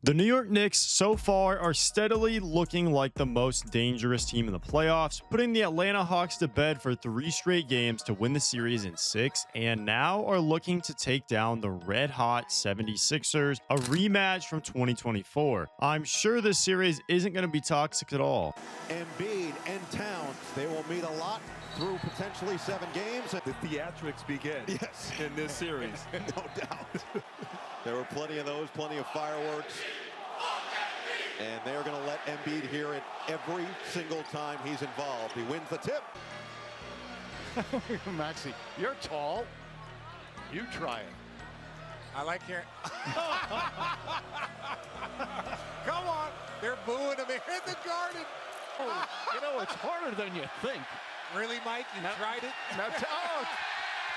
The New York Knicks so far are steadily looking like the most dangerous team in the playoffs, putting the Atlanta Hawks to bed for 3 straight games to win the series in 6, and now are looking to take down the red-hot 76ers, a rematch from 2024. I'm sure this series isn't going to be toxic at all. Embiid and Towns, they will meet a lot through potentially 7 games. The theatrics begin in this series. No doubt. There were plenty of those, plenty of fireworks. And they're going to let Embiid hear it every single time he's involved. He wins the tip. Maxie, you're tall. You try it. I like hearing. Come on. They're booing him in the garden. Oh, you know, it's harder than you think. Really, Mike? You tried it? Now,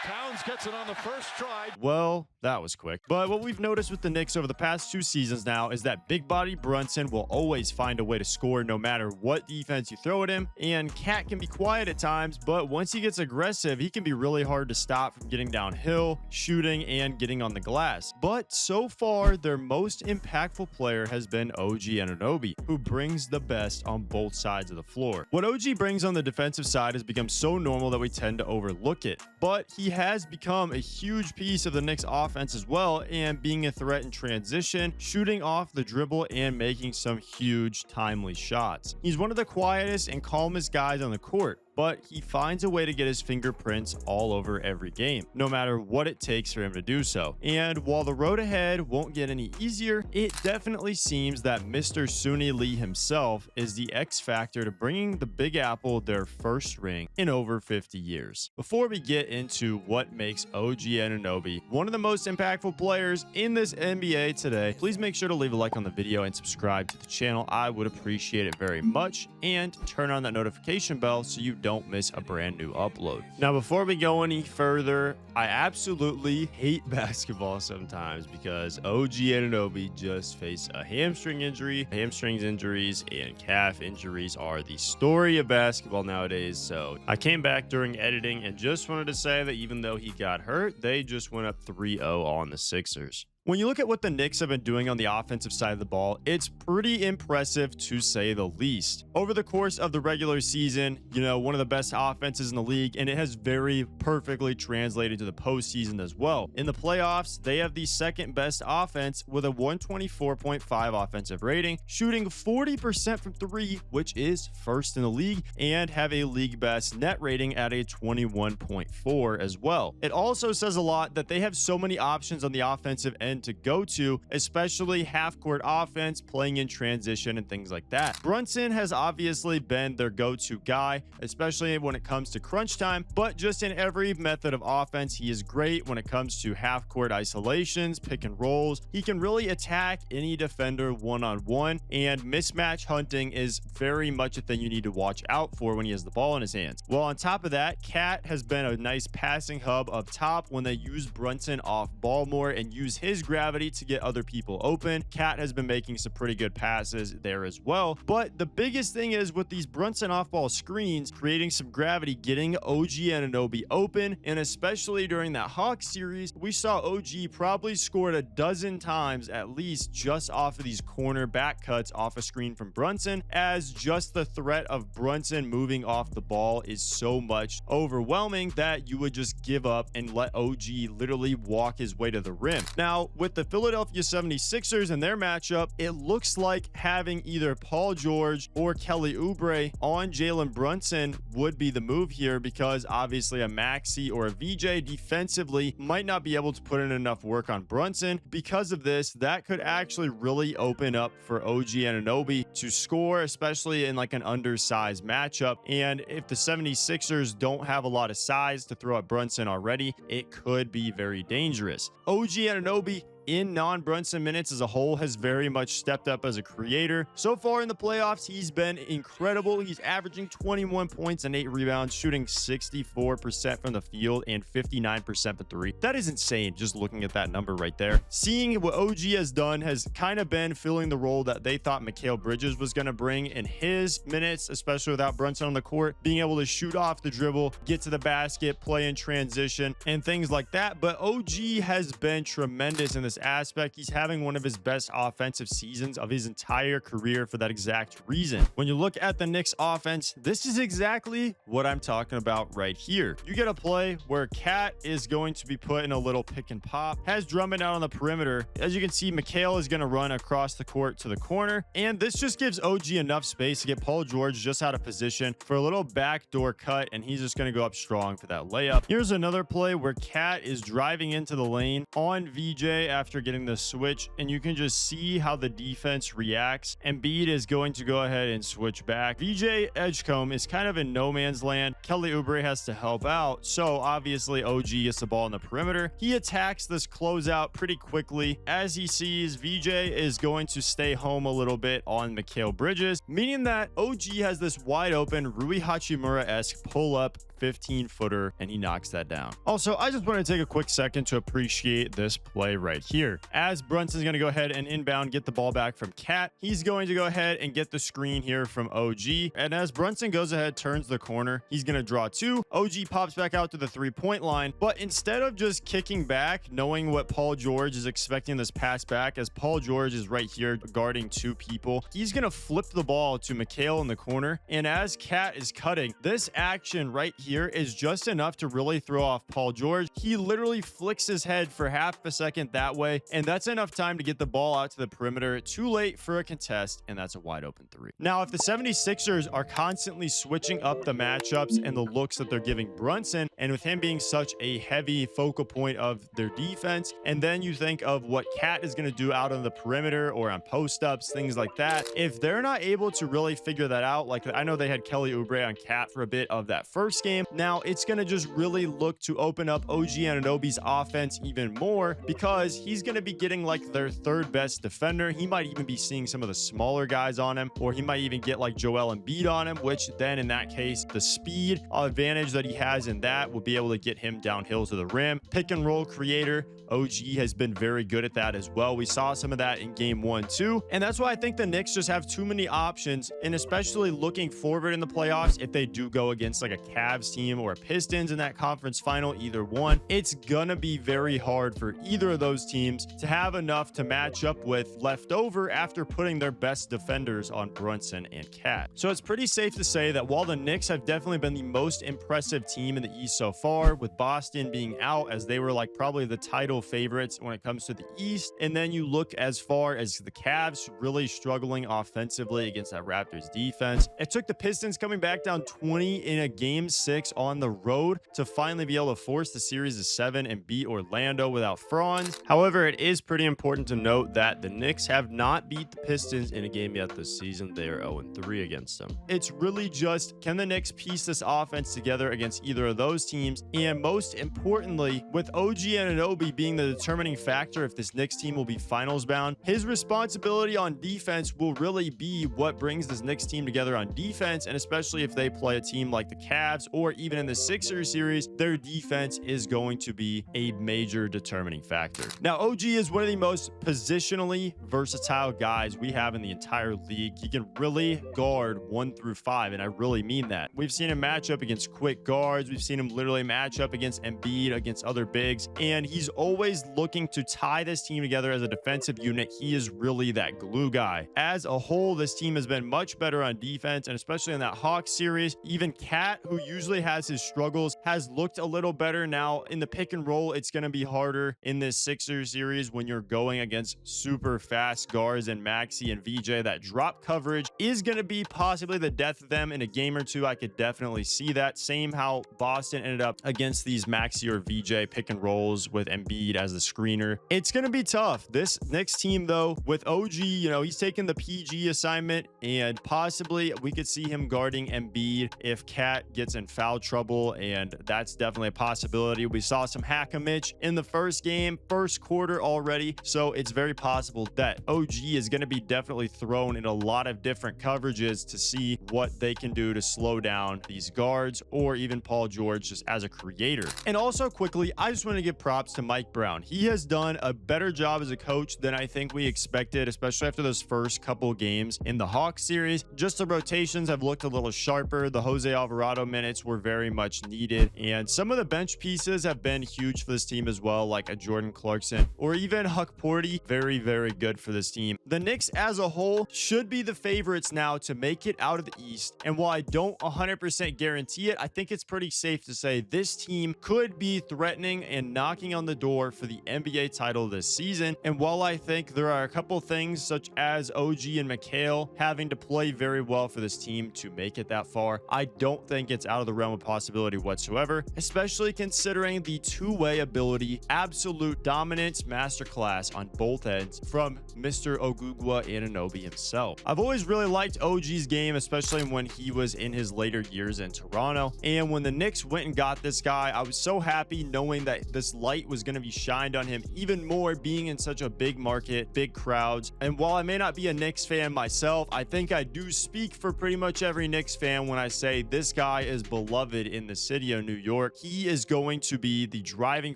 Towns gets it on the first try. Well, that was quick. But what we've noticed with the Knicks over the past 2 seasons now is that big body Brunson will always find a way to score no matter what defense you throw at him. And Cat can be quiet at times, but once he gets aggressive, he can be really hard to stop from getting downhill, shooting, and getting on the glass. But so far, their most impactful player has been OG Anunoby, who brings the best on both sides of the floor. What OG brings on the defensive side has become so normal that we tend to overlook it. But he has become a huge piece of the Knicks offense as well, and being a threat in transition, shooting off the dribble, and making some huge timely shots. He's one of the quietest and calmest guys on the court, but he finds a way to get his fingerprints all over every game, no matter what it takes for him to do so. And while the road ahead won't get any easier, it definitely seems that Mr. Suni Lee himself is the X factor to bringing the Big Apple their first ring in over 50 years. Before we get into what makes OG Anunoby one of the most impactful players in this NBA today, please make sure to leave a like on the video and subscribe to the channel. I would appreciate it very much, and turn on that notification bell so you don't miss a brand new upload. Now, before we go any further, I absolutely hate basketball sometimes because OG Anunoby just faced a hamstring injury. Hamstrings injuries and calf injuries are the story of basketball nowadays. So I came back during editing and just wanted to say that even though he got hurt, they just went up 3-0 on the Sixers. When you look at what the Knicks have been doing on the offensive side of the ball, it's pretty impressive to say the least. Over the course of the regular season, one of the best offenses in the league, and it has very perfectly translated to the postseason as well. In the playoffs, they have the second best offense with a 124.5 offensive rating, shooting 40% from 3, which is first in the league, and have a league best net rating at a 21.4 as well. It also says a lot that they have so many options on the offensive end to go to, especially half-court offense, playing in transition, and things like that. Brunson has obviously been their go-to guy, especially when it comes to crunch time, but just in every method of offense, he is great when it comes to half-court isolations, pick and rolls. He can really attack any defender one-on-one, and mismatch hunting is very much a thing you need to watch out for when he has the ball in his hands. Well, on top of that, Cat has been a nice passing hub up top when they use Brunson off ball more and use his gravity to get other people open. Cat has been making some pretty good passes there as well. But the biggest thing is with these Brunson off-ball screens, creating some gravity, getting OG Anunoby open, and especially during that Hawks series, we saw OG probably scored a dozen times at least just off of these corner back cuts off a screen from Brunson, as just the threat of Brunson moving off the ball is so much overwhelming that you would just give up and let OG literally walk his way to the rim. Now, with the Philadelphia 76ers and their matchup, it looks like having either Paul George or Kelly Oubre on Jalen Brunson would be the move here, because obviously a Maxey or a VJ defensively might not be able to put in enough work on Brunson. Because of this, that could actually really open up for OG Anunoby to score, especially in like an undersized matchup. And if the 76ers don't have a lot of size to throw at Brunson already, it could be very dangerous. OG Anunoby in non-Brunson minutes as a whole has very much stepped up as a creator. So far in the playoffs, he's been incredible. He's averaging 21 points and 8 rebounds, shooting 64% from the field and 59% from 3. That is insane, just looking at that number right there. Seeing what OG has done has kind of been filling the role that they thought Mikal Bridges was going to bring in his minutes, especially without Brunson on the court, being able to shoot off the dribble, get to the basket, play in transition, and things like that. But OG has been tremendous in the this aspect. He's having one of his best offensive seasons of his entire career for that exact reason. When you look at the Knicks offense, this is exactly what I'm talking about right here. You get a play where Cat is going to be put in a little pick and pop, has Drummond out on the perimeter. As you can see, Mikal is going to run across the court to the corner, and this just gives OG enough space to get Paul George just out of position for a little backdoor cut, and he's just going to go up strong for that layup. Here's another play where Cat is driving into the lane on VJ after getting the switch, and you can just see how the defense reacts. Embiid is going to go ahead and switch back. VJ Edgecombe is kind of in no man's land. Kelly Oubre has to help out, so obviously OG gets the ball in the perimeter. He attacks this closeout pretty quickly. As he sees, VJ is going to stay home a little bit on Mikal Bridges, meaning that OG has this wide open Rui Hachimura-esque pull-up 15-footer, and he knocks that down. Also, I just want to take a quick second to appreciate this play right here. As Brunson's going to go ahead and inbound, get the ball back from Cat, he's going to go ahead and get the screen here from OG. And as Brunson goes ahead, turns the corner, he's going to draw two. OG pops back out to the three-point line, but instead of just kicking back, knowing what Paul George is expecting this pass back, as Paul George is right here guarding two people, he's going to flip the ball to Mikal in the corner. And as Cat is cutting, this action right here is just enough to really throw off Paul George. He literally flicks his head for half a second that way, and that's enough time to get the ball out to the perimeter. Too late for a contest, and that's a wide open three. Now, if the 76ers are constantly switching up the matchups and the looks that they're giving Brunson, and with him being such a heavy focal point of their defense, and then you think of what Cat is going to do out on the perimeter or on post-ups, things like that, if they're not able to really figure that out, like I know they had Kelly Oubre on Cat for a bit of that first game, now it's going to just really look to open up OG Anunoby's offense even more, because he's going to be getting like their third best defender. He might even be seeing some of the smaller guys on him, or he might even get like Joel Embiid on him, which then in that case, the speed advantage that he has in that will be able to get him downhill to the rim. Pick and roll creator, OG has been very good at that as well. We saw some of that in game 1 too, and that's why I think the Knicks just have too many options, and especially looking forward in the playoffs, if they do go against like a Cavs team or a Pistons in that conference final, either one, it's gonna be very hard for either of those teams to have enough to match up with left over after putting their best defenders on Brunson and Cat. So it's pretty safe to say that while the Knicks have definitely been the most impressive team in the East so far, with Boston being out as they were like probably the title favorites when it comes to the East, and then you look as far as the Cavs really struggling offensively against that Raptors defense. It took the Pistons coming back down 20 in a game 6 on the road to finally be able to force the series to 7 and beat Orlando without Franz. However, it is pretty important to note that the Knicks have not beat the Pistons in a game yet this season. They are 0-3 against them. It's really just, can the Knicks piece this offense together against either of those teams? And most importantly, with OG Anunoby being the determining factor if this Knicks team will be finals bound, his responsibility on defense will really be what brings this Knicks team together on defense, and especially if they play a team like the Cavs or even in the Sixers series, their defense is going to be a major determining factor. Now, OG is one of the most positionally versatile guys we have in the entire league. He can really guard 1 through 5, and I really mean that. We've seen him match up against quick guards. We've seen him literally match up against Embiid, against other bigs, and he's always looking to tie this team together as a defensive unit. He is really that glue guy. As a whole, this team has been much better on defense, and especially in that Hawks series, even Cat, who usually has his struggles, has looked a little better. Now in the pick and roll, it's going to be harder in this Sixers series when you're going against super fast guards and Maxey and VJ. That drop coverage is going to be possibly the death of them in a game or two. I could definitely see that. Same how Boston ended up against these Maxey or VJ pick and rolls with Embiid as the screener. It's going to be tough. This next team though, with OG, you know, he's taking the PG assignment, and possibly we could see him guarding Embiid if Cat gets in foul trouble, and that's definitely a possibility. We saw some hack-a-mitch in the first game, first quarter already, so it's very possible that OG is going to be definitely thrown in a lot of different coverages to see what they can do to slow down these guards, or even Paul George just as a creator. And also quickly, I just want to give props to Mike Brown. He has done a better job as a coach than I think we expected, especially after those first couple games in the Hawks series. Just the rotations have looked a little sharper. The Jose Alvarado minutes were very much needed, and some of the bench pieces have been huge for this team as well, like a Jordan Clarkson Brunson, or even Hukporty. Very, very good for this team. The Knicks as a whole should be the favorites now to make it out of the East. And while I don't 100% guarantee it, I think it's pretty safe to say this team could be threatening and knocking on the door for the NBA title this season. And while I think there are a couple things such as OG and McHale having to play very well for this team to make it that far, I don't think it's out of the realm of possibility whatsoever, especially considering the two-way ability, absolute dominance masterclass on both ends from Mr. OG Anunoby himself. I've always really liked OG's game, especially when he was in his later years in Toronto. And when the Knicks went and got this guy, I was so happy knowing that this light was going to be shined on him even more, being in such a big market, big crowds. And while I may not be a Knicks fan myself, I think I do speak for pretty much every Knicks fan when I say this guy is beloved in the city of New York. He is going to be the driving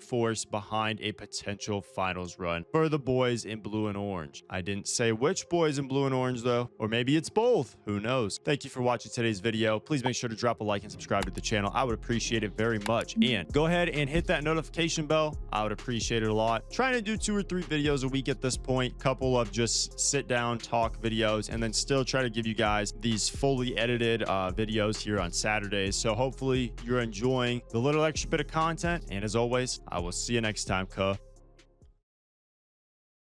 force behind a potential finals run for the boys in blue and orange. I didn't say which boys in blue and orange though, or maybe it's both. Who knows? Thank you for watching today's video. Please make sure to drop a like and subscribe to the channel. I would appreciate it very much. And go ahead and hit that notification bell. I would appreciate it a lot. Trying to do 2 or 3 videos a week at this point. Couple of just sit down, talk videos, and then still try to give you guys these fully edited videos here on Saturdays. So hopefully you're enjoying the little extra bit of content. And as always, I will see you next time, cuh.